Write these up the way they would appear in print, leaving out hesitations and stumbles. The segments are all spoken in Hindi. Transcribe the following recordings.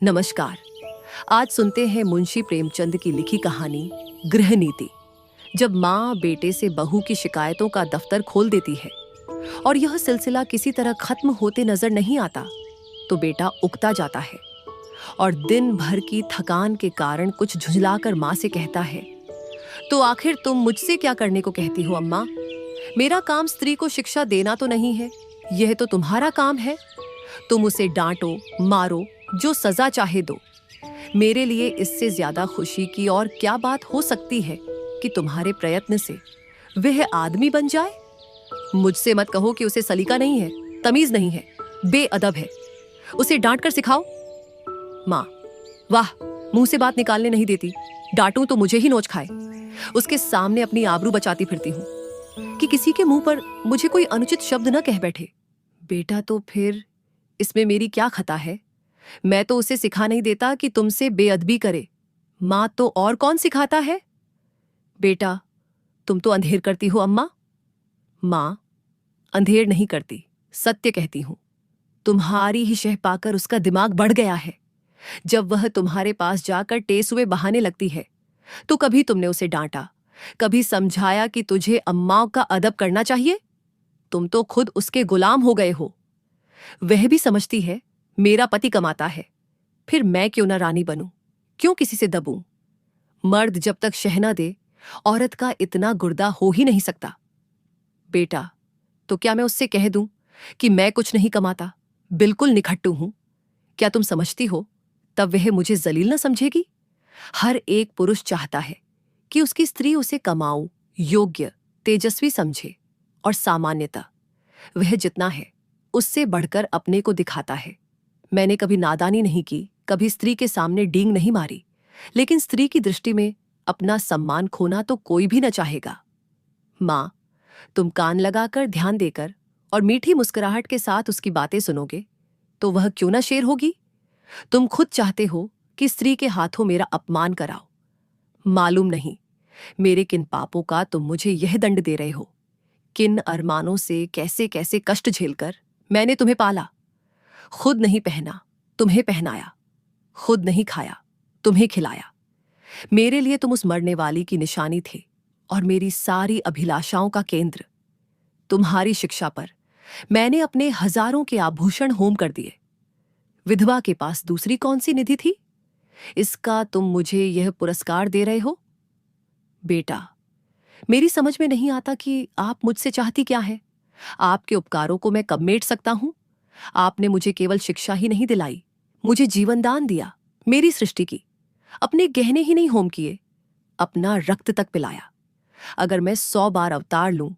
नमस्कार। आज सुनते हैं मुंशी प्रेमचंद की लिखी कहानी गृहनीति। जब माँ बेटे से बहू की शिकायतों का दफ्तर खोल देती है और यह सिलसिला किसी तरह खत्म होते नजर नहीं आता, तो बेटा उकता जाता है और दिन भर की थकान के कारण कुछ झुंझलाकर माँ से कहता है, तो आखिर तुम मुझसे क्या करने को कहती हो अम्मा? मेरा काम स्त्री को शिक्षा देना तो नहीं है, यह तो तुम्हारा काम है। तुम उसे डांटो, मारो, जो सजा चाहे दो। मेरे लिए इससे ज्यादा खुशी की और क्या बात हो सकती है कि तुम्हारे प्रयत्न से वह आदमी बन जाए। मुझसे मत कहो कि उसे सलीका नहीं है, तमीज नहीं है, बेअदब है। उसे डांट कर सिखाओ। माँ, वाह, मुंह से बात निकालने नहीं देती। डांटूं तो मुझे ही नोच खाए। उसके सामने अपनी आबरू बचाती फिरती हूँ कि किसी के मुंह पर मुझे कोई अनुचित शब्द न कह बैठे। बेटा, तो फिर इसमें मेरी क्या खता है? मैं तो उसे सिखा नहीं देता कि तुमसे बेअदबी करे। माँ तो और कौन सिखाता है? बेटा, तुम तो अंधेर करती हो अम्मा। माँ, अंधेर नहीं करती, सत्य कहती हूं। तुम्हारी ही शह पाकर उसका दिमाग बढ़ गया है। जब वह तुम्हारे पास जाकर टेसुए बहाने लगती है, तो कभी तुमने उसे डांटा, कभी समझाया कि तुझे अम्माओं का अदब करना चाहिए। तुम तो खुद उसके गुलाम हो गए हो। वह भी समझती है मेरा पति कमाता है, फिर मैं क्यों ना रानी बनूं, क्यों किसी से दबूं? मर्द जब तक शह न दे, औरत का इतना गुर्दा हो ही नहीं सकता। बेटा, तो क्या मैं उससे कह दूं कि मैं कुछ नहीं कमाता, बिल्कुल निखट्टू हूं? क्या तुम समझती हो तब वह मुझे जलील न समझेगी? हर एक पुरुष चाहता है कि उसकी स्त्री उसे कमाऊ, योग्य, तेजस्वी समझे, और सामान्यतः वह जितना है उससे बढ़कर अपने को दिखाता है। मैंने कभी नादानी नहीं की, कभी स्त्री के सामने डींग नहीं मारी, लेकिन स्त्री की दृष्टि में अपना सम्मान खोना तो कोई भी न चाहेगा। माँ, तुम कान लगाकर, ध्यान देकर और मीठी मुस्कुराहट के साथ उसकी बातें सुनोगे तो वह क्यों ना शेर होगी? तुम खुद चाहते हो कि स्त्री के हाथों मेरा अपमान कराओ। मालूम नहीं मेरे किन पापों का तुम मुझे यह दंड दे रहे हो। किन अरमानों से कैसे कैसे कष्ट झेलकर मैंने तुम्हें पाला। खुद नहीं पहना, तुम्हें पहनाया। खुद नहीं खाया, तुम्हें खिलाया। मेरे लिए तुम उस मरने वाली की निशानी थे और मेरी सारी अभिलाषाओं का केंद्र। तुम्हारी शिक्षा पर मैंने अपने हजारों के आभूषण होम कर दिए। विधवा के पास दूसरी कौन सी निधि थी? इसका तुम मुझे यह पुरस्कार दे रहे हो? बेटा, मेरी समझ में नहीं आता कि आप मुझसे चाहती क्या है। आपके उपकारों को मैं कब मेट सकता हूं? आपने मुझे केवल शिक्षा ही नहीं दिलाई, मुझे जीवन दान दिया, मेरी सृष्टि की। अपने गहने ही नहीं होम किए, अपना रक्त तक पिलाया। अगर मैं 100 बार अवतार लूं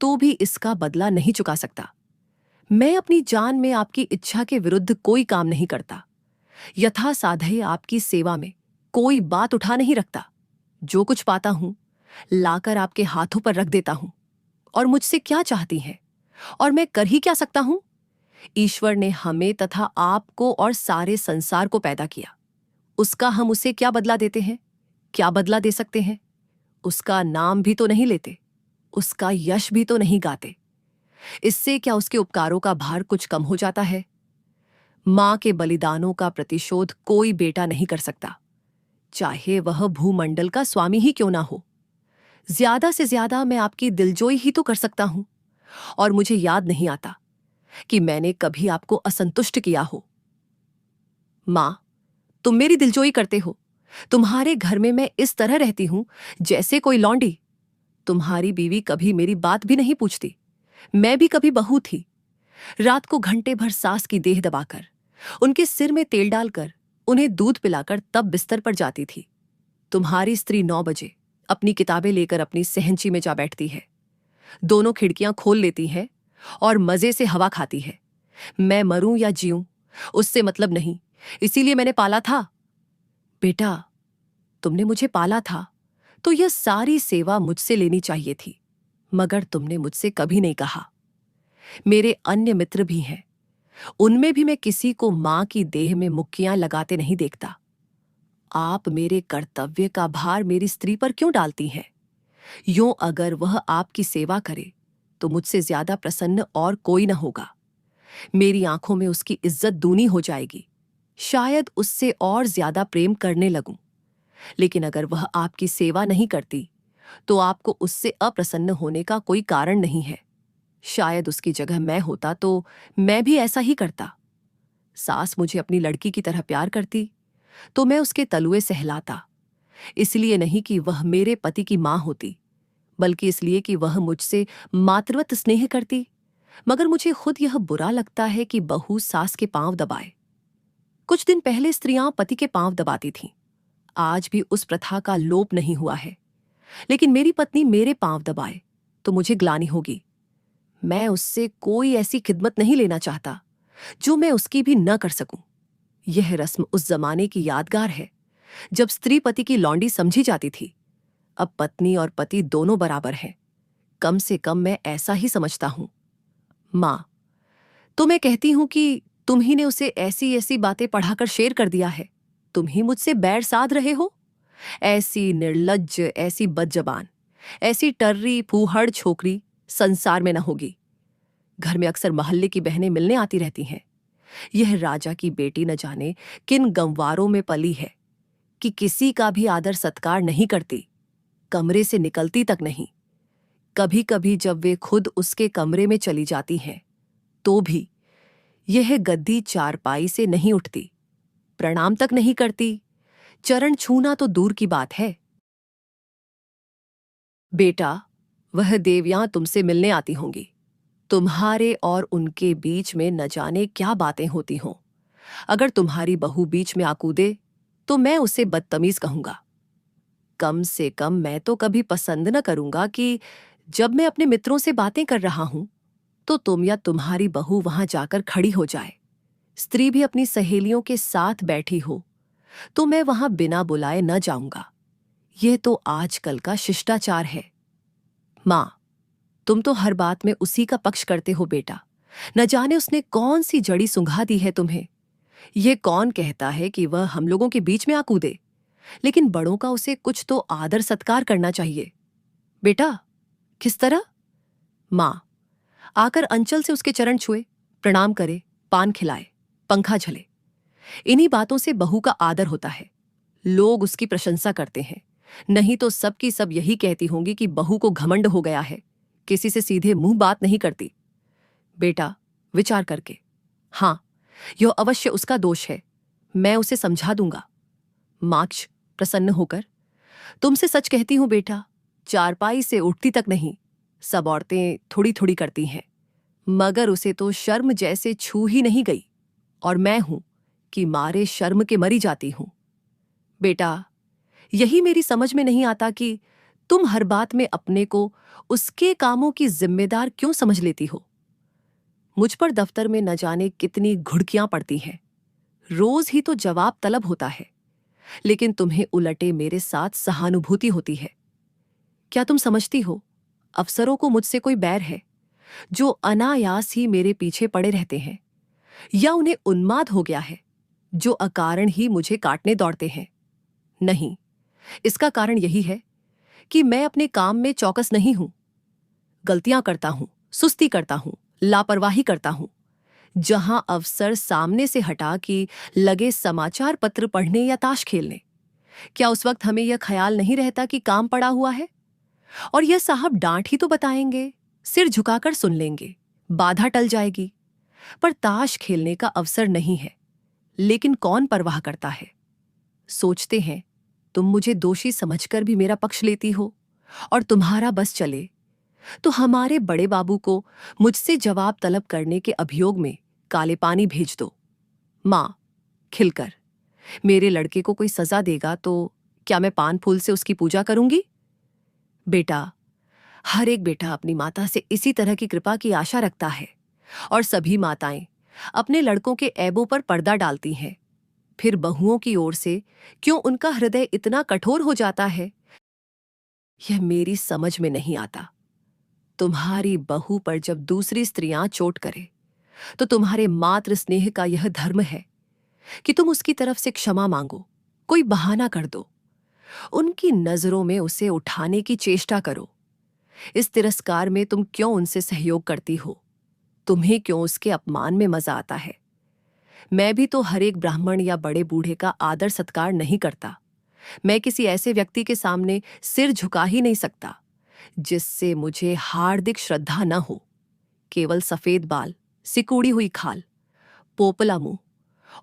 तो भी इसका बदला नहीं चुका सकता। मैं अपनी जान में आपकी इच्छा के विरुद्ध कोई काम नहीं करता। यथा साधय आपकी सेवा में कोई बात उठा नहीं रखता। जो कुछ पाता हूं लाकर आपके हाथों पर रख देता हूं। और मुझसे क्या चाहती हैं? और मैं कर ही क्या सकता हूं? ईश्वर ने हमें तथा आपको और सारे संसार को पैदा किया। उसका हम उसे क्या बदला देते हैं? क्या बदला दे सकते हैं? उसका नाम भी तो नहीं लेते, उसका यश भी तो नहीं गाते। इससे क्या उसके उपकारों का भार कुछ कम हो जाता है? मां के बलिदानों का प्रतिशोध कोई बेटा नहीं कर सकता, चाहे वह भूमंडल का स्वामी ही क्यों ना हो। ज्यादा से ज्यादा मैं आपकी दिलजोई ही तो कर सकता हूं, और मुझे याद नहीं आता कि मैंने कभी आपको असंतुष्ट किया हो। मां, तुम मेरी दिलजोई करते हो। तुम्हारे घर में मैं इस तरह रहती हूं जैसे कोई लौंडी। तुम्हारी बीवी कभी मेरी बात भी नहीं पूछती। मैं भी कभी बहू थी। रात को घंटे भर सास की देह दबाकर, उनके सिर में तेल डालकर, उन्हें दूध पिलाकर तब बिस्तर पर जाती थी। तुम्हारी स्त्री 9 बजे अपनी किताबें लेकर अपनी सहनची में जा बैठती है। दोनों खिड़कियां खोल लेती है और मजे से हवा खाती है। मैं मरूं या जीऊं उससे मतलब नहीं, इसीलिए मैंने पाला था। बेटा, तुमने मुझे पाला था तो यह सारी सेवा मुझसे लेनी चाहिए थी, मगर तुमने मुझसे कभी नहीं कहा। मेरे अन्य मित्र भी हैं, उनमें भी मैं किसी को मां की देह में मुक्कियां लगाते नहीं देखता। आप मेरे कर्तव्य का भार मेरी स्त्री पर क्यों डालती हैं? यूं अगर वह आपकी सेवा करे तो मुझसे ज्यादा प्रसन्न और कोई न होगा। मेरी आंखों में उसकी इज्जत दूनी हो जाएगी। शायद उससे और ज्यादा प्रेम करने लगूं। लेकिन अगर वह आपकी सेवा नहीं करती तो आपको उससे अप्रसन्न होने का कोई कारण नहीं है। शायद उसकी जगह मैं होता तो मैं भी ऐसा ही करता। सास मुझे अपनी लड़की की तरह प्यार करती तो मैं उसके तलुए सहलाता, इसलिए नहीं कि वह मेरे पति की मां होती, बल्कि इसलिए कि वह मुझसे मातृवत स्नेह करती। मगर मुझे खुद यह बुरा लगता है कि बहू सास के पांव दबाए। कुछ दिन पहले स्त्रियां पति के पांव दबाती थीं। आज भी उस प्रथा का लोप नहीं हुआ है। लेकिन मेरी पत्नी मेरे पांव दबाए तो मुझे ग्लानि होगी। मैं उससे कोई ऐसी खिदमत नहीं लेना चाहता जो मैं उसकी भी न कर सकूं। यह रस्म उस जमाने की यादगार है जब स्त्री पति की लौंडी समझी जाती थी। अब पत्नी और पति दोनों बराबर हैं। कम से कम मैं ऐसा ही समझता हूं। मां, तो मैं कहती हूं कि तुम ही ने उसे ऐसी ऐसी बातें पढ़ाकर शेर कर दिया है। तुम ही मुझसे बैर साध रहे हो। ऐसी निर्लज्ज, ऐसी बदजबान, ऐसी टर्री फूहड़ छोकरी संसार में न होगी। घर में अक्सर मोहल्ले की बहनें मिलने आती रहती हैं। यह राजा की बेटी न जाने किन गंवारों में पली है कि किसी का भी आदर सत्कार नहीं करती, कमरे से निकलती तक नहीं। कभी कभी जब वे खुद उसके कमरे में चली जाती हैं तो भी यह गद्दी चारपाई से नहीं उठती, प्रणाम तक नहीं करती। चरण छूना तो दूर की बात है। बेटा, वह देवियां तुमसे मिलने आती होंगी। तुम्हारे और उनके बीच में न जाने क्या बातें होती हों। अगर तुम्हारी बहू बीच में आकूदे तो मैं उसे बदतमीज कहूंगा। कम से कम मैं तो कभी पसंद न करूंगा कि जब मैं अपने मित्रों से बातें कर रहा हूं तो तुम या तुम्हारी बहू वहां जाकर खड़ी हो जाए। स्त्री भी अपनी सहेलियों के साथ बैठी हो तो मैं वहां बिना बुलाए न जाऊंगा। यह तो आजकल का शिष्टाचार है। मां, तुम तो हर बात में उसी का पक्ष करते हो बेटा। न जाने उसने कौन सी जड़ी सुंघा दी है तुम्हें। यह कौन कहता है कि वह हम लोगों के बीच में आकूदे, लेकिन बड़ों का उसे कुछ तो आदर सत्कार करना चाहिए। बेटा, किस तरह? मां, आकर अंचल से उसके चरण छुए, प्रणाम करे, पान खिलाए, पंखा झले। इन्हीं बातों से बहू का आदर होता है। लोग उसकी प्रशंसा करते हैं, नहीं तो सब की सब यही कहती होंगी कि बहू को घमंड हो गया है, किसी से सीधे मुंह बात नहीं करती। बेटा, विचार करके। हां, यह अवश्य उसका दोष है, मैं उसे समझा दूंगा। माक्ष प्रसन्न होकर, तुमसे सच कहती हूं बेटा, चारपाई से उठती तक नहीं। सब औरतें थोड़ी थोड़ी करती हैं, मगर उसे तो शर्म जैसे छू ही नहीं गई, और मैं हूं कि मारे शर्म के मरी जाती हूं। बेटा, यही मेरी समझ में नहीं आता कि तुम हर बात में अपने को उसके कामों की जिम्मेदार क्यों समझ लेती हो। मुझ पर दफ्तर में न जाने कितनी घुड़कियां पड़ती हैं, रोज ही तो जवाब तलब होता है, लेकिन तुम्हें उलटे मेरे साथ सहानुभूति होती है। क्या तुम समझती हो अफसरों को मुझसे कोई बैर है, जो अनायास ही मेरे पीछे पड़े रहते हैं, या उन्हें उन्माद हो गया है, जो अकारण ही मुझे काटने दौड़ते हैं? नहीं, इसका कारण यही है कि मैं अपने काम में चौकस नहीं हूं। गलतियां करता हूं, सुस्ती करता हूं, लापरवाही करता हूं। जहां अफसर सामने से हटा कि लगे समाचार पत्र पढ़ने या ताश खेलने, क्या उस वक्त हमें यह ख्याल नहीं रहता कि काम पड़ा हुआ है? और यह साहब डांट ही तो बताएंगे, सिर झुकाकर सुन लेंगे, बाधा टल जाएगी। पर ताश खेलने का अवसर नहीं है, लेकिन कौन परवाह करता है? सोचते हैं तुम मुझे दोषी समझकर भी मेरा पक्ष लेती हो, और तुम्हारा बस चले तो हमारे बड़े बाबू को मुझसे जवाब तलब करने के अभियोग में काले पानी भेज दो। मां, खिलकर, मेरे लड़के को कोई सजा देगा तो क्या मैं पान फूल से उसकी पूजा करूंगी? बेटा, हर एक बेटा अपनी माता से इसी तरह की कृपा की आशा रखता है, और सभी माताएं अपने लड़कों के ऐबों पर पर्दा डालती हैं। फिर बहुओं की ओर से क्यों उनका हृदय इतना कठोर हो जाता है, यह मेरी समझ में नहीं आता। तुम्हारी बहू पर जब दूसरी स्त्रियां चोट करे तो तुम्हारे मातृ स्नेह का यह धर्म है कि तुम उसकी तरफ से क्षमा मांगो, कोई बहाना कर दो, उनकी नजरों में उसे उठाने की चेष्टा करो। इस तिरस्कार में तुम क्यों उनसे सहयोग करती हो? तुम्हें क्यों उसके अपमान में मजा आता है? मैं भी तो हर एक ब्राह्मण या बड़े बूढ़े का आदर सत्कार नहीं करता। मैं किसी ऐसे व्यक्ति के सामने सिर झुका ही नहीं सकता जिससे मुझे हार्दिक श्रद्धा न हो। केवल सफेद बाल, सिकुड़ी हुई खाल, पोपला मुंह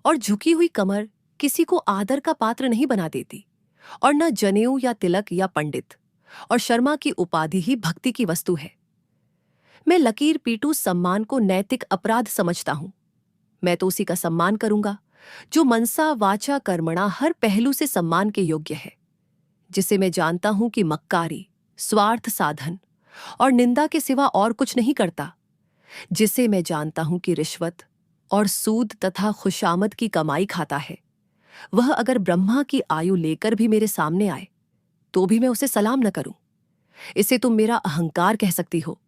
और झुकी हुई कमर किसी को आदर का पात्र नहीं बना देती, और न जनेऊ या तिलक या पंडित और शर्मा की उपाधि ही भक्ति की वस्तु है। मैं लकीर पीटू सम्मान को नैतिक अपराध समझता हूं। मैं तो उसी का सम्मान करूंगा जो मनसा वाचा कर्मणा हर पहलू से सम्मान के योग्य है, जिसे मैं जानता हूं कि मक्कारी, स्वार्थ साधन और निंदा के सिवा और कुछ नहीं करता, जिसे मैं जानता हूं कि रिश्वत और सूद तथा खुशामद की कमाई खाता है। वह अगर ब्रह्मा की आयु लेकर भी मेरे सामने आए तो भी मैं उसे सलाम न करूं। इसे तुम मेरा अहंकार कह सकती हो,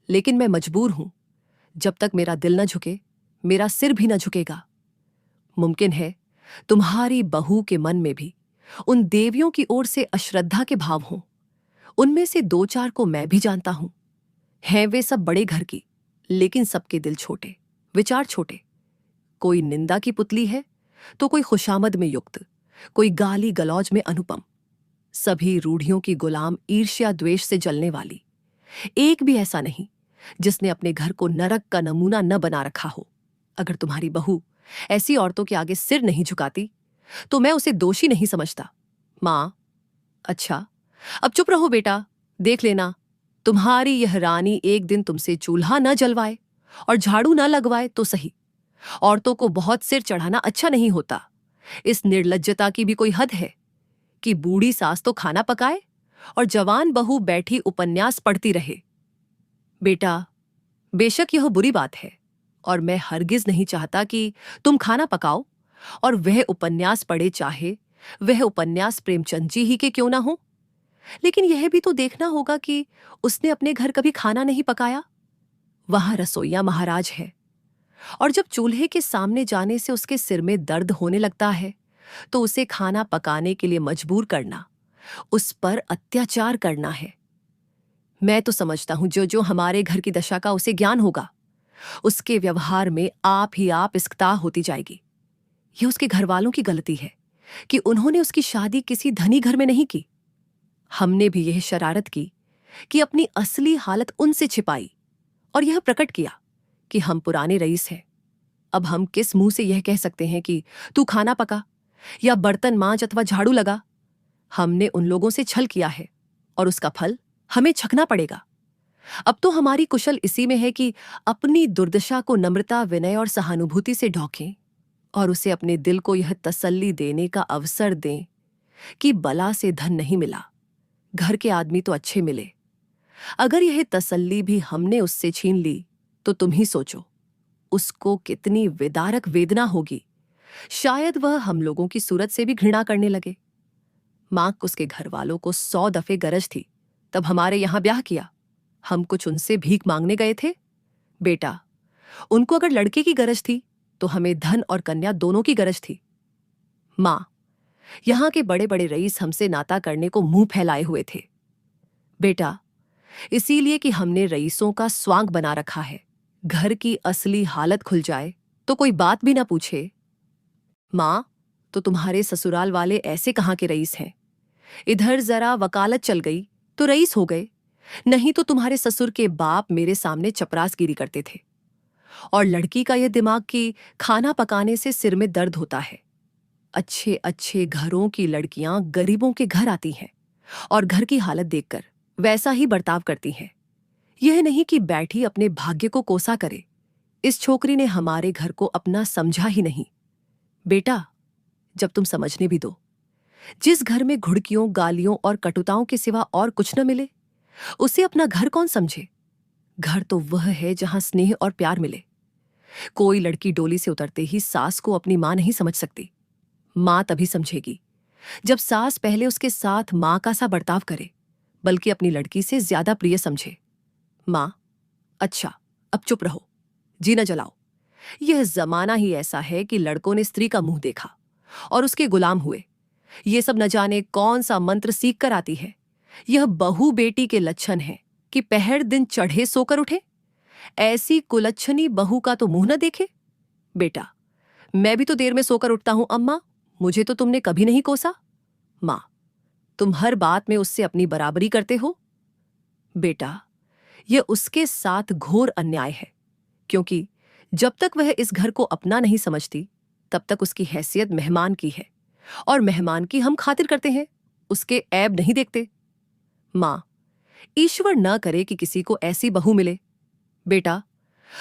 लेकिन मैं मजबूर हूं। जब तक मेरा दिल न झुके, मेरा सिर भी न झुकेगा। मुमकिन है तुम्हारी बहू के मन में भी उन देवियों की ओर से अश्रद्धा के भाव हों। उनमें से दो चार को मैं भी जानता हूं। हैं वे सब बड़े घर की, लेकिन सबके दिल छोटे, विचार छोटे। कोई निंदा की पुतली है तो कोई खुशामद में युक्त, कोई गाली गलौज में अनुपम। सभी रूढ़ियों की गुलाम, ईर्ष्या द्वेष से जलने वाली। एक भी ऐसा नहीं जिसने अपने घर को नरक का नमूना न बना रखा हो। अगर तुम्हारी बहू ऐसी औरतों के आगे सिर नहीं झुकाती तो मैं उसे दोषी नहीं समझता। मां, अच्छा, अब चुप रहो बेटा। देख लेना, तुम्हारी यह रानी एक दिन तुमसे चूल्हा न जलवाए और झाड़ू न लगवाए तो सही। औरतों को बहुत सिर चढ़ाना अच्छा नहीं होता। इस निर्लज्जता की भी कोई हद है कि बूढ़ी सास तो खाना पकाए और जवान बहू बैठी उपन्यास पढ़ती रहे। बेटा, बेशक यह बुरी बात है और मैं हरगिज नहीं चाहता कि तुम खाना पकाओ और वह उपन्यास पढ़े, चाहे वह उपन्यास प्रेमचंद जी ही के क्यों ना हो। लेकिन यह भी तो देखना होगा कि उसने अपने घर कभी खाना नहीं पकाया। वहां रसोइया महाराज है, और जब चूल्हे के सामने जाने से उसके सिर में दर्द होने लगता है तो उसे खाना पकाने के लिए मजबूर करना, उस पर अत्याचार करना है। मैं तो समझता हूं जो जो हमारे घर की दशा का उसे ज्ञान होगा, उसके व्यवहार में आप ही आप इस्कता होती जाएगी। यह उसके घर वालों की गलती है कि उन्होंने उसकी शादी किसी धनी घर में नहीं की। हमने भी यह शरारत की कि अपनी असली हालत उनसे छिपाई और यह प्रकट किया कि हम पुराने रईस हैं। अब हम किस मुंह से यह कह सकते हैं कि तू खाना पका या बर्तन मांज अथवा झाड़ू लगा। हमने उन लोगों से छल किया है और उसका फल हमें छकना पड़ेगा। अब तो हमारी कुशल इसी में है कि अपनी दुर्दशा को नम्रता, विनय और सहानुभूति से ढोकें और उसे अपने दिल को यह तसल्ली देने का अवसर दें कि बला से धन नहीं मिला, घर के आदमी तो अच्छे मिले। अगर यह तसल्ली भी हमने उससे छीन ली तो तुम ही सोचो उसको कितनी विदारक वेदना होगी। शायद वह हम लोगों की सूरत से भी घृणा करने लगे। मां उसके घर वालों को 100 दफे गरज थी, तब हमारे यहां ब्याह किया। हम कुछ उनसे भीख मांगने गए थे? बेटा, उनको अगर लड़के की गरज थी तो हमें धन और कन्या दोनों की गरज थी। मां, यहां के बड़े बड़े रईस हमसे नाता करने को मुंह फैलाए हुए थे। बेटा, इसीलिए कि हमने रईसों का स्वांग बना रखा है। घर की असली हालत खुल जाए तो कोई बात भी ना पूछे। मां, तो तुम्हारे ससुराल वाले ऐसे कहां के रईस हैं? इधर जरा वकालत चल गई तो रईस हो गए, नहीं तो तुम्हारे ससुर के बाप मेरे सामने चपरासगिरी करते थे। और लड़की का यह दिमाग कि खाना पकाने से सिर में दर्द होता है। अच्छे अच्छे घरों की लड़कियां गरीबों के घर आती हैं और घर की हालत देखकर वैसा ही बर्ताव करती हैं। यह नहीं कि बैठी अपने भाग्य को कोसा करे। इस छोकरी ने हमारे घर को अपना समझा ही नहीं। बेटा, जब तुम समझने भी दो, जिस घर में घुड़कियों, गालियों और कटुताओं के सिवा और कुछ न मिले, उसे अपना घर कौन समझे? घर तो वह है जहां स्नेह और प्यार मिले। कोई लड़की डोली से उतरते ही सास को अपनी मां नहीं समझ सकती। मां तभी समझेगी जब सास पहले उसके साथ मां का सा बर्ताव करे, बल्कि अपनी लड़की से ज्यादा प्रिय समझे। मां, अच्छा, अब चुप रहो, जी न जलाओ। यह जमाना ही ऐसा है कि लड़कों ने स्त्री का मुंह देखा और उसके गुलाम हुए। ये सब न जाने कौन सा मंत्र सीख कर आती है। यह बहू बेटी के लक्षण है कि पहर दिन चढ़े सोकर उठे। ऐसी कुलच्छनी बहू का तो मुंह न देखे। बेटा, मैं भी तो देर में सोकर उठता हूं अम्मा, मुझे तो तुमने कभी नहीं कोसा। माँ, तुम हर बात में उससे अपनी बराबरी करते हो। बेटा, यह उसके साथ घोर अन्याय है, क्योंकि जब तक वह इस घर को अपना नहीं समझती तब तक उसकी हैसियत मेहमान की है, और मेहमान की हम खातिर करते हैं, उसके ऐब नहीं देखते। माँ, ईश्वर न करे कि किसी को ऐसी बहू मिले। बेटा,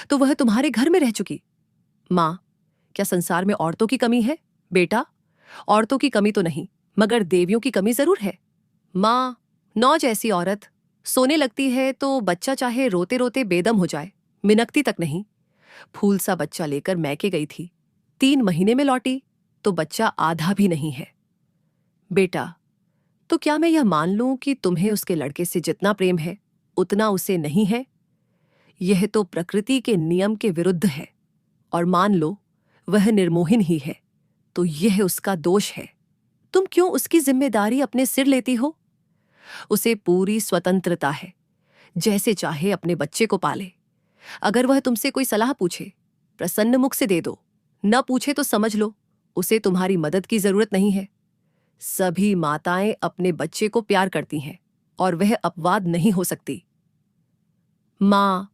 तो वह तुम्हारे घर में रह चुकी। माँ, क्या संसार में औरतों की कमी है? बेटा, औरतों की कमी तो नहीं, मगर देवियों की कमी जरूर है। माँ, नौ जैसी औरत सोने लगती है तो बच्चा चाहे रोते रोते बेदम हो जाए, मिनकती तक नहीं। फूल सा बच्चा लेकर मैके गई थी, 3 महीने में लौटी तो बच्चा आधा भी नहीं है। बेटा, तो क्या मैं यह मान लूं कि तुम्हें उसके लड़के से जितना प्रेम है उतना उसे नहीं है? यह तो प्रकृति के नियम के विरुद्ध है, और मान लो वह निर्मोहिन ही है तो यह उसका दोष है। तुम क्यों उसकी जिम्मेदारी अपने सिर लेती हो? उसे पूरी स्वतंत्रता है, जैसे चाहे अपने बच्चे को पाले। अगर वह तुमसे कोई सलाह पूछे, प्रसन्न मुख से दे दो, न पूछे तो समझ लो उसे तुम्हारी मदद की जरूरत नहीं है। सभी माताएं अपने बच्चे को प्यार करती हैं, और वह अपवाद नहीं हो सकती। माँ,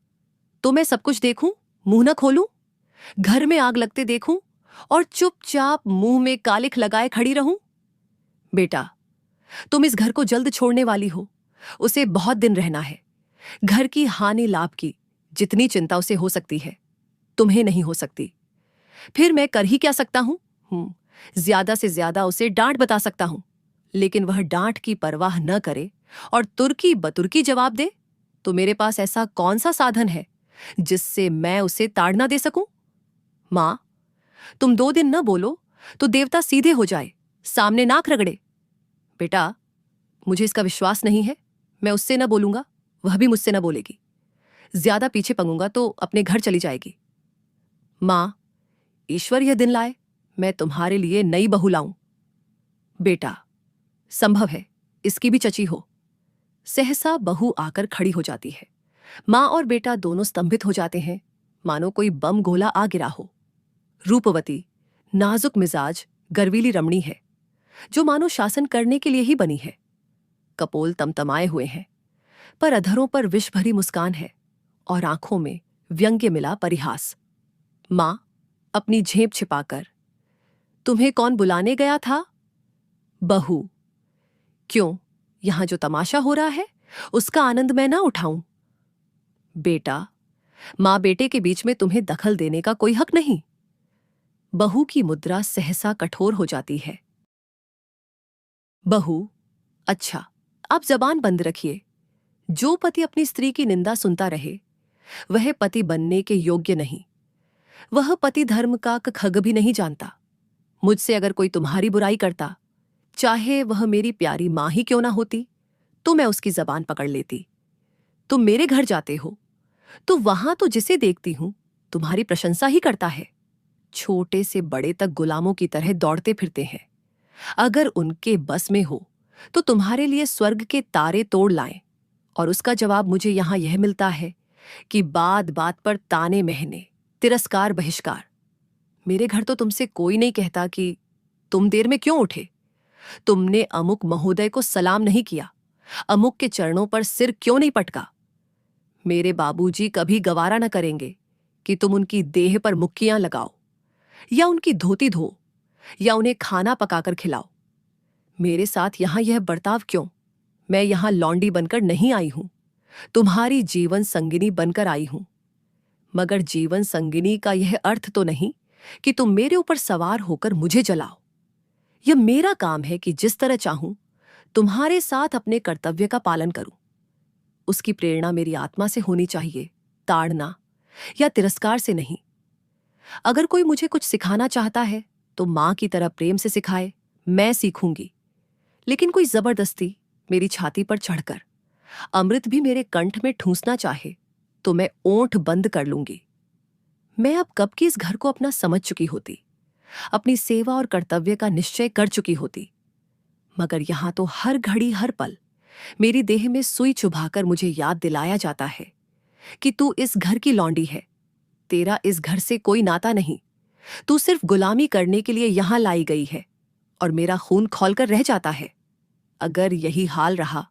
तो मैं सब कुछ देखूं, मुंह न खोलूं, घर में आग लगते देखूं और चुपचाप मुंह में कालिख लगाए खड़ी रहूं? बेटा, तुम इस घर को जल्द छोड़ने वाली हो, उसे बहुत दिन रहना है। घर की हानि लाभ की जितनी चिंता उसे हो सकती है, तुम्हें नहीं हो सकती। फिर मैं कर ही क्या सकता हूं? ज्यादा से ज्यादा उसे डांट बता सकता हूं, लेकिन वह डांट की परवाह न करे और तुर्की बतुर्की जवाब दे तो मेरे पास ऐसा कौन सा साधन है जिससे मैं उसे ताड़ना दे सकूं? मां, तुम 2 दिन न बोलो तो देवता सीधे हो जाए, सामने नाक रगड़े। बेटा, मुझे इसका विश्वास नहीं है, मैं उससे न बोलूंगा, वह भी मुझसे न बोलेगी। ज्यादा पीछे पंगूंगा तो अपने घर चली जाएगी। मां, ईश्वर यह दिन लाए मैं तुम्हारे लिए नई बहू लाऊं। बेटा, संभव है इसकी भी चची हो। सहसा बहू आकर खड़ी हो जाती है। मां और बेटा दोनों स्तंभित हो जाते हैं, मानो कोई बम गोला आ गिरा हो। रूपवती, नाजुक मिजाज, गर्वीली रमणी है, जो मानो शासन करने के लिए ही बनी है। कपोल तमतमाए हुए हैं, पर अधरों पर विष भरी मुस्कान है और आंखों में व्यंग्य मिला परिहास। मां, अपनी झेप छिपाकर, तुम्हें कौन बुलाने गया था? बहू, क्यों, यहां जो तमाशा हो रहा है उसका आनंद मैं ना उठाऊं? बेटा, मां बेटे के बीच में तुम्हें दखल देने का कोई हक नहीं। बहू की मुद्रा सहसा कठोर हो जाती है। बहू, अच्छा, आप जबान बंद रखिए। जो पति अपनी स्त्री की निंदा सुनता रहे वह पति बनने के योग्य नहीं। वह पति धर्म का खग भी नहीं जानता। मुझसे अगर कोई तुम्हारी बुराई करता, चाहे वह मेरी प्यारी मां ही क्यों ना होती, तो मैं उसकी जबान पकड़ लेती। तुम मेरे घर जाते हो तो वहां तो जिसे देखती हूं तुम्हारी प्रशंसा ही करता है। छोटे से बड़े तक गुलामों की तरह दौड़ते फिरते हैं। अगर उनके बस में हो तो तुम्हारे लिए स्वर्ग के तारे तोड़ लाएं, और उसका जवाब मुझे यहां यह मिलता है कि बात बात पर ताने महने, तिरस्कार बहिष्कार। मेरे घर तो तुमसे कोई नहीं कहता कि तुम देर में क्यों उठे, तुमने अमुक महोदय को सलाम नहीं किया, अमुक के चरणों पर सिर क्यों नहीं पटका। मेरे बाबूजी कभी गवारा न करेंगे कि तुम उनकी देह पर मुक्कियां लगाओ, या उनकी धोती धो, या उन्हें खाना पकाकर खिलाओ। मेरे साथ यहां यह बर्ताव क्यों? मैं यहां लौंडी बनकर नहीं आई हूं, तुम्हारी जीवन संगिनी बनकर आई हूं। मगर जीवन संगिनी का यह अर्थ तो नहीं कि तुम मेरे ऊपर सवार होकर मुझे जलाओ। यह मेरा काम है कि जिस तरह चाहूं तुम्हारे साथ अपने कर्तव्य का पालन करूं। उसकी प्रेरणा मेरी आत्मा से होनी चाहिए, ताड़ना या तिरस्कार से नहीं। अगर कोई मुझे कुछ सिखाना चाहता है तो मां की तरह प्रेम से सिखाए, मैं सीखूंगी। लेकिन कोई जबरदस्ती मेरी छाती पर चढ़कर अमृत भी मेरे कंठ में ठूंसना चाहे तो मैं ओंठ बंद कर लूंगी। मैं अब कब की इस घर को अपना समझ चुकी होती, अपनी सेवा और कर्तव्य का निश्चय कर चुकी होती, मगर यहां तो हर घड़ी हर पल मेरी देह में सुई चुभाकर मुझे याद दिलाया जाता है कि तू इस घर की लौंडी है, तेरा इस घर से कोई नाता नहीं, तू सिर्फ गुलामी करने के लिए यहां लाई गई है और मेरा खून खौलकर रह जाता है। अगर यही हाल रहा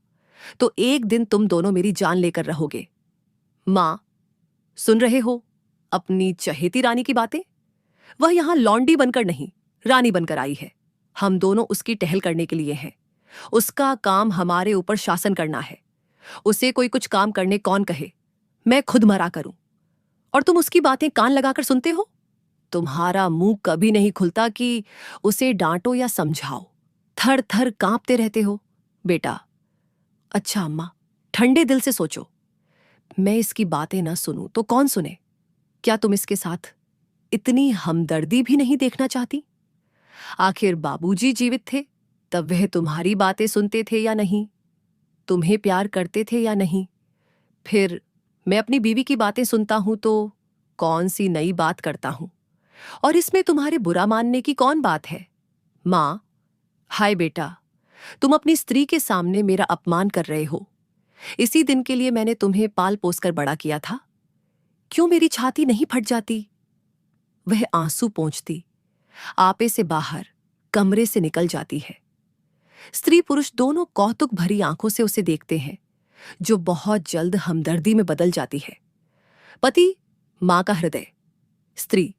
तो एक दिन तुम दोनों मेरी जान लेकर रहोगे। मां, सुन रहे हो अपनी चहेती रानी की बातें? वह यहां लौंडी बनकर नहीं, रानी बनकर आई है। हम दोनों उसकी टहल करने के लिए हैं। उसका काम हमारे ऊपर शासन करना है। उसे कोई कुछ काम करने कौन कहे? मैं खुद मरा करूं और तुम उसकी बातें कान लगाकर सुनते हो? तुम्हारा मुंह कभी नहीं खुलता कि उसे डांटो या समझाओ। थर थर कांपते रहते हो। बेटा, अच्छा अम्मा, ठंडे दिल से सोचो। मैं इसकी बातें ना सुनूं तो कौन सुने? क्या तुम इसके साथ इतनी हमदर्दी भी नहीं देखना चाहती? आखिर बाबूजी जीवित थे तब वह तुम्हारी बातें सुनते थे या नहीं? तुम्हें प्यार करते थे या नहीं? फिर मैं अपनी बीवी की बातें सुनता हूं तो कौन सी नई बात करता हूं? और इसमें तुम्हारे बुरा मानने की कौन बात है? मां, हाय बेटा, तुम अपनी स्त्री के सामने मेरा अपमान कर रहे हो। इसी दिन के लिए मैंने तुम्हें पाल पोस कर बड़ा किया था। क्यों मेरी छाती नहीं फट जाती? वह आंसू पोंछती आपे से बाहर कमरे से निकल जाती है। स्त्री पुरुष दोनों कौतुक भरी आंखों से उसे देखते हैं, जो बहुत जल्द हमदर्दी में बदल जाती है। पति, मां का हृदय। स्त्री,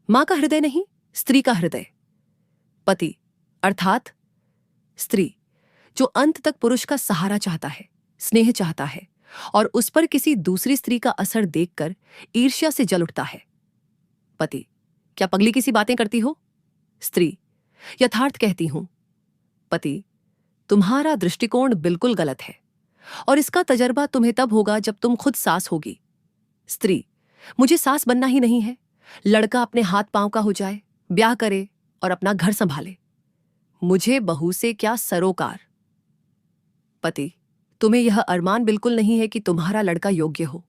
मां का हृदय नहीं, स्त्री का हृदय। पति, अर्थात स्त्री, जो अंत तक पुरुष का सहारा चाहता है, स्नेह चाहता है और उस पर किसी दूसरी स्त्री का असर देखकर ईर्ष्या से जल उठता है। पति, क्या पगली किसी बातें करती हो? स्त्री, यथार्थ कहती हूं। पति, तुम्हारा दृष्टिकोण बिल्कुल गलत है और इसका तजर्बा तुम्हें तब होगा जब तुम खुद सास होगी। स्त्री, मुझे सास बनना ही नहीं है। लड़का अपने हाथ पांव का हो जाए, ब्याह करे और अपना घर संभाले। मुझे बहू से क्या सरोकार। पति, तुम्हें यह अरमान बिल्कुल नहीं है कि तुम्हारा लड़का योग्य हो,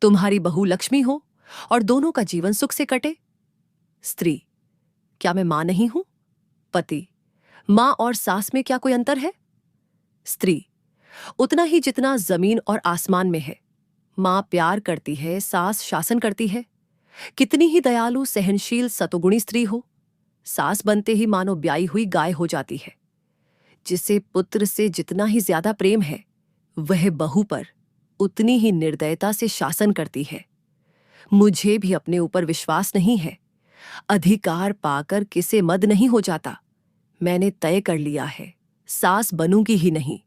तुम्हारी बहू लक्ष्मी हो और दोनों का जीवन सुख से कटे। स्त्री, क्या मैं मां नहीं हूं? पति, मां और सास में क्या कोई अंतर है? स्त्री, उतना ही जितना जमीन और आसमान में है। मां प्यार करती है, सास शासन करती है। कितनी ही दयालु, सहनशील, सतोगुणी स्त्री हो, सास बनते ही मानो ब्याई हुई गाय हो जाती है। जिसे पुत्र से जितना ही ज्यादा प्रेम है, वह बहू पर उतनी ही निर्दयता से शासन करती है। मुझे भी अपने ऊपर विश्वास नहीं है। अधिकार पाकर किसे मद नहीं हो जाता। मैंने तय कर लिया है, सास बनूंगी ही नहीं।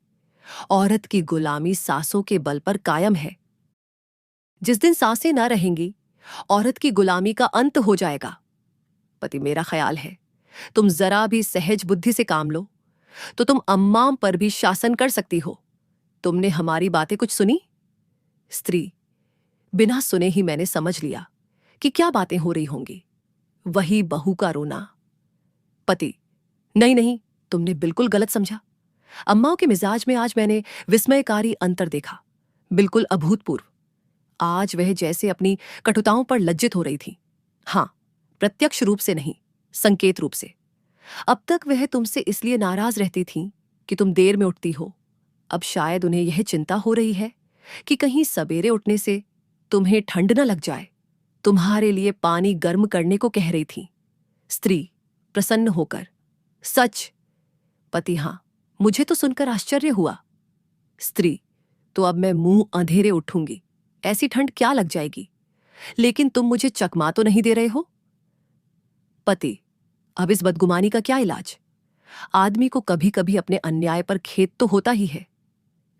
औरत की गुलामी सासों के बल पर कायम है। जिस दिन सासें ना रहेंगी, औरत की गुलामी का अंत हो जाएगा। पति, मेरा ख्याल है तुम जरा भी सहज बुद्धि से काम लो तो तुम अम्मा पर भी शासन कर सकती हो। तुमने हमारी बातें कुछ सुनी? स्त्री, बिना सुने ही मैंने समझ लिया कि क्या बातें हो रही होंगी। वही बहू का रोना। पति, नहीं नहीं, तुमने बिल्कुल गलत समझा। अम्माओं के मिजाज में आज मैंने विस्मयकारी अंतर देखा, बिल्कुल अभूतपूर्व। आज वह जैसे अपनी कटुताओं पर लज्जित हो रही थी। हां, प्रत्यक्ष रूप से नहीं, संकेत रूप से। अब तक वह तुमसे इसलिए नाराज रहती थीं कि तुम देर में उठती हो। अब शायद उन्हें यह चिंता हो रही है कि कहीं सवेरे उठने से तुम्हें ठंड न लग जाए। तुम्हारे लिए पानी गर्म करने को कह रही थी। स्त्री, प्रसन्न होकर, सच? पति, हां, मुझे तो सुनकर आश्चर्य हुआ। स्त्री, तो अब मैं मुंह अंधेरे उठूंगी, ऐसी ठंड क्या लग जाएगी। लेकिन तुम मुझे चकमा तो नहीं दे रहे हो? पति, अब इस बदगुमानी का क्या इलाज? आदमी को कभी कभी अपने अन्याय पर खेद तो होता ही है।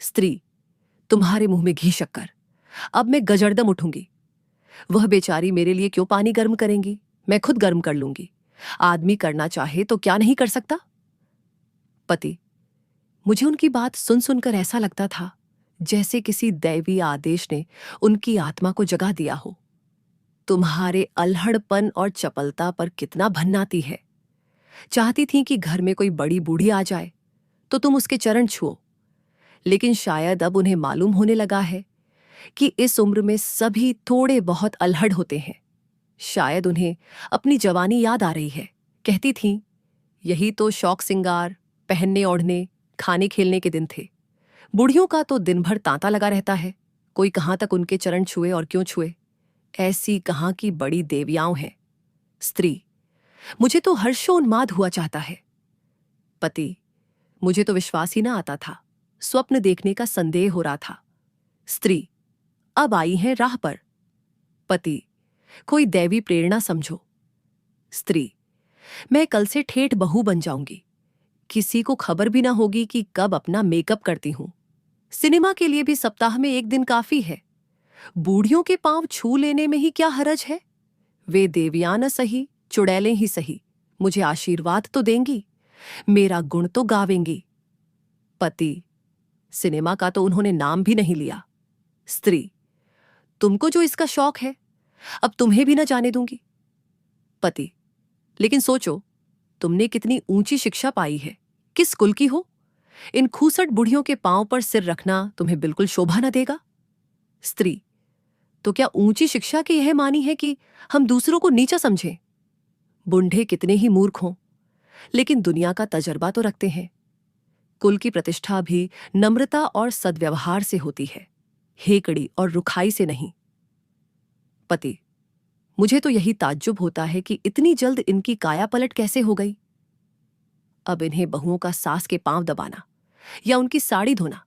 स्त्री, तुम्हारे मुंह में घी शक्कर। अब मैं गजरदम उठूंगी। वह बेचारी मेरे लिए क्यों पानी गर्म करेंगी, मैं खुद गर्म कर लूंगी। आदमी करना चाहे तो क्या नहीं कर सकता? पति, मुझे उनकी बात सुन सुनकर ऐसा लगता था जैसे किसी दैवीय आदेश ने उनकी आत्मा को जगा दिया हो। तुम्हारे अल्हड़पन और चपलता पर कितना भन्नाती है। चाहती थी कि घर में कोई बड़ी बूढ़ी आ जाए तो तुम उसके चरण छुओ, लेकिन शायद अब उन्हें मालूम होने लगा है कि इस उम्र में सभी थोड़े बहुत अल्हड़ होते हैं। शायद उन्हें अपनी जवानी याद आ रही है। कहती थीं, यही तो शौक सिंगार, पहनने ओढ़ने, खाने खेलने के दिन थे। बूढ़ियों का तो दिन भर तांता लगा रहता है, कोई कहाँ तक उनके चरण छुए और क्यों छुए। ऐसी कहाँ की बड़ी देवियाओं हैं। स्त्री, मुझे तो हर्षोन्माद हुआ चाहता है। पति, मुझे तो विश्वास ही ना आता था, स्वप्न देखने का संदेह हो रहा था। स्त्री, अब आई हैं राह पर। पति, कोई दैवी प्रेरणा समझो। स्त्री, मैं कल से ठेठ बहू बन जाऊंगी, किसी को खबर भी ना होगी कि कब अपना मेकअप करती हूं। सिनेमा के लिए भी सप्ताह में एक दिन काफी है। बूढ़ियों के पांव छू लेने में ही क्या हरज है। वे देवियां न सही, चुड़ैलें ही सही, मुझे आशीर्वाद तो देंगी, मेरा गुण तो गावेंगी। पति, सिनेमा का तो उन्होंने नाम भी नहीं लिया। स्त्री, तुमको जो इसका शौक है, अब तुम्हें भी न जाने दूंगी। पति, लेकिन सोचो, तुमने कितनी ऊंची शिक्षा पाई है, किस कुल की हो। इन खूसट बुढ़ियों के पांव पर सिर रखना तुम्हें बिल्कुल शोभा न देगा। स्त्री, तो क्या ऊंची शिक्षा की यह मानी है कि हम दूसरों को नीचा समझें। बूढ़े कितने ही मूर्ख हों, लेकिन दुनिया का तजर्बा तो रखते हैं। कुल की प्रतिष्ठा भी नम्रता और सद्व्यवहार से होती है, हेकड़ी और रुखाई से नहीं। पति, मुझे तो यही ताज्जुब होता है कि इतनी जल्द इनकी काया पलट कैसे हो गई। अब इन्हें बहुओं का सास के पांव दबाना, या उनकी साड़ी धोना,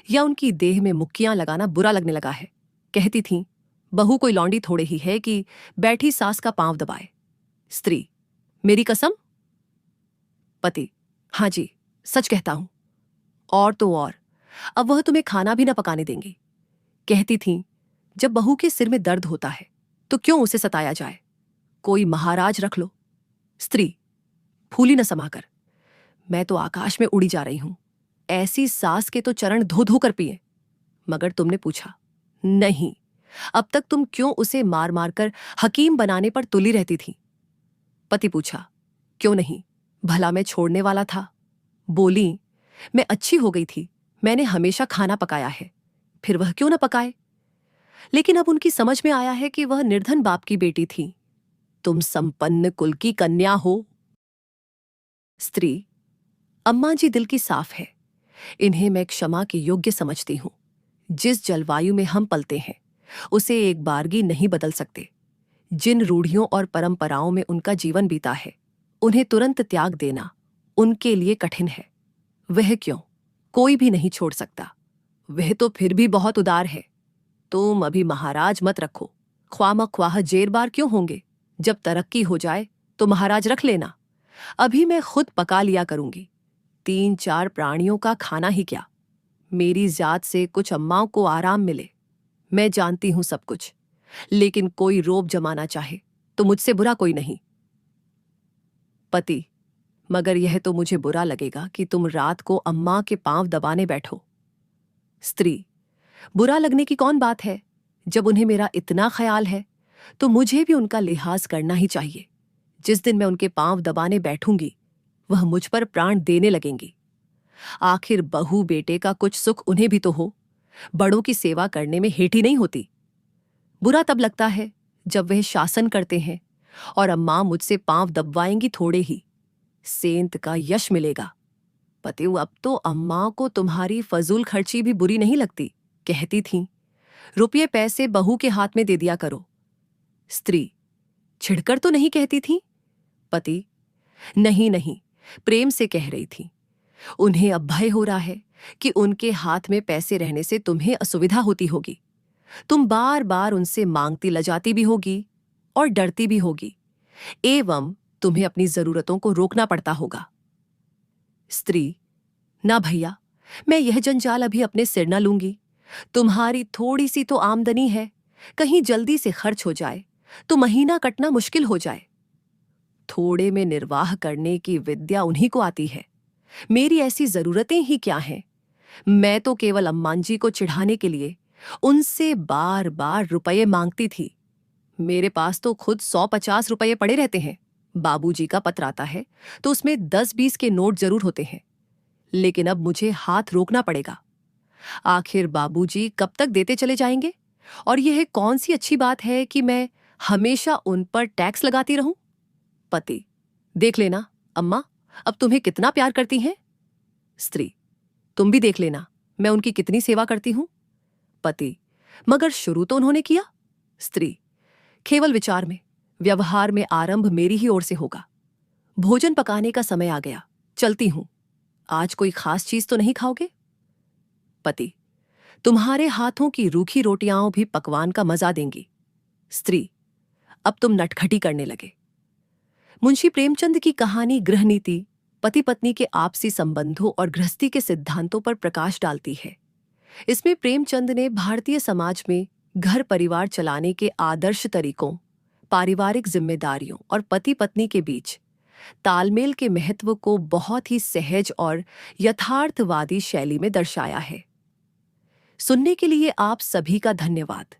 या उनकी देह में मुक्कियां लगाना बुरा लगने लगा है। कहती थीं, बहू कोई लौंडी थोड़े ही है कि बैठी सास का पांव दबाए। स्त्री, मेरी कसम। पति, हाँ जी, सच कहता हूं। और तो और, अब वह तुम्हें खाना भी न पकाने देंगी। कहती थीं, जब बहू के सिर में दर्द होता है तो क्यों उसे सताया जाए, कोई महाराज रख लो। स्त्री, फूली न समाकर, मैं तो आकाश में उड़ी जा रही हूं। ऐसी सास के तो चरण धो धो कर पिए। मगर तुमने पूछा, नहीं, अब तक तुम क्यों उसे मार मार कर हकीम बनाने पर तुली रहती थी। पति पूछा, क्यों नहीं, भला मैं छोड़ने वाला था। बोली, मैं अच्छी हो गई थी, मैंने हमेशा खाना पकाया है, फिर वह क्यों न पकाए। लेकिन अब उनकी समझ में आया है कि वह निर्धन बाप की बेटी थी, तुम संपन्न कुल की कन्या हो। स्त्री, अम्मा जी दिल की साफ है, इन्हें मैं क्षमा के योग्य समझती हूं। जिस जलवायु में हम पलते हैं उसे एक बारगी नहीं बदल सकते। जिन रूढ़ियों और परंपराओं में उनका जीवन बीता है, उन्हें तुरंत त्याग देना उनके लिए कठिन है। वह क्यों, कोई भी नहीं छोड़ सकता। वह तो फिर भी बहुत उदार है। तुम अभी महाराज मत रखो, ख्वामख्वाह जेरबार क्यों होंगे। जब तरक्की हो जाए तो महाराज रख लेना। अभी मैं खुद पका लिया करूंगी, 3-4 प्राणियों का खाना ही क्या। मेरी जात से कुछ अम्माओं को आराम मिले। मैं जानती हूं सब कुछ, लेकिन कोई रोब जमाना चाहे तो मुझसे बुरा कोई नहीं। पति, मगर यह तो मुझे बुरा लगेगा कि तुम रात को अम्मा के पांव दबाने बैठो। स्त्री, बुरा लगने की कौन बात है। जब उन्हें मेरा इतना ख्याल है तो मुझे भी उनका लिहाज करना ही चाहिए। जिस दिन मैं उनके पांव दबाने बैठूंगी, वह मुझ पर प्राण देने लगेंगी। आखिर बहू बेटे का कुछ सुख उन्हें भी तो हो, बड़ों की सेवा करने में हेठी नहीं होती। बुरा तब लगता है जब वह शासन करते हैं और अम्मा मुझसे पांव दबवाएंगी थोड़े ही, सेंत का यश मिलेगा। पतिव, अब तो अम्मा को तुम्हारी फजूल खर्ची भी बुरी नहीं लगती। कहती थीं, रुपये पैसे बहू के हाथ में दे दिया करो। स्त्री, छिड़कर तो नहीं कहती थीं। पति, नहीं नहीं, प्रेम से कह रही थी। उन्हें अब भय हो रहा है कि उनके हाथ में पैसे रहने से तुम्हें असुविधा होती होगी। तुम बार बार उनसे मांगती लजाती भी होगी और डरती भी होगी, एवं तुम्हें अपनी जरूरतों को रोकना पड़ता होगा। स्त्री, ना भैया, मैं यह जंजाल अभी अपने सिर न लूंगी। तुम्हारी थोड़ी सी तो आमदनी है, कहीं जल्दी से खर्च हो जाए तो महीना कटना मुश्किल हो जाए। थोड़े में निर्वाह करने की विद्या उन्हीं को आती है। मेरी ऐसी जरूरतें ही क्या हैं। मैं तो केवल अम्मान जी को चिढ़ाने के लिए उनसे बार बार रुपये मांगती थी। मेरे पास तो खुद 100-50 रुपये पड़े रहते हैं। बाबूजी का पत्र आता है तो उसमें 10-20 के नोट जरूर होते हैं, लेकिन अब मुझे हाथ रोकना पड़ेगा। आखिर बाबूजी कब तक देते चले जाएंगे, और यह कौन सी अच्छी बात है कि मैं हमेशा उन पर टैक्स लगाती रहूं। पति, देख लेना अम्मा अब तुम्हें कितना प्यार करती हैं। स्त्री, तुम भी देख लेना मैं उनकी कितनी सेवा करती हूं। पति, मगर शुरू तो उन्होंने किया। स्त्री, केवल विचार में, व्यवहार में आरंभ मेरी ही ओर से होगा। भोजन पकाने का समय आ गया, चलती हूं। आज कोई खास चीज तो नहीं खाओगे? पति: तुम्हारे हाथों की रूखी रोटियां भी पकवान का मजा देंगी। स्त्री: अब तुम नटखटी करने लगे। मुंशी प्रेमचंद की कहानी गृहनीति पति पत्नी के आपसी संबंधों और गृहस्थी के सिद्धांतों पर प्रकाश डालती है। इसमें प्रेमचंद ने भारतीय समाज में घर परिवार चलाने के आदर्श तरीकों, पारिवारिक जिम्मेदारियों और पति पत्नी के बीच तालमेल के महत्व को बहुत ही सहज और यथार्थवादी शैली में दर्शाया है। सुनने के लिए आप सभी का धन्यवाद।